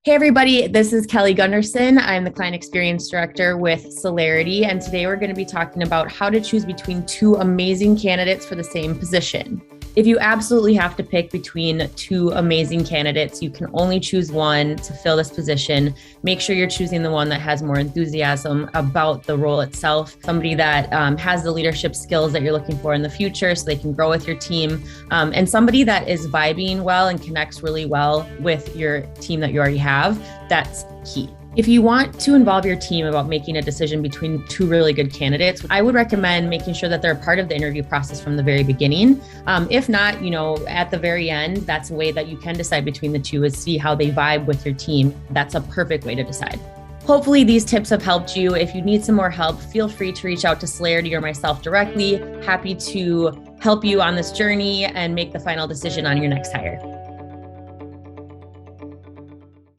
Hey everybody, this is Kelly Gunderson. I'm the Client Experience Director with Celarity, and today we're going to be talking about how to choose between two amazing candidates for the same position. If you absolutely have to pick between two amazing candidates, you can only choose one to fill this position. Make sure you're choosing the one that has more enthusiasm about the role itself, somebody that has the leadership skills that you're looking for in the future so they can grow with your team, and somebody that is vibing well and connects really well with your team that you already have. That's key. If you want to involve your team about making a decision between two really good candidates, I would recommend making sure that they're a part of the interview process from the very beginning. If not, at the very end, that's a way that you can decide between the two is see how they vibe with your team. That's a perfect way to decide. Hopefully these tips have helped you. If you need some more help, feel free to reach out to Celarity or myself directly. Happy to help you on this journey and make the final decision on your next hire.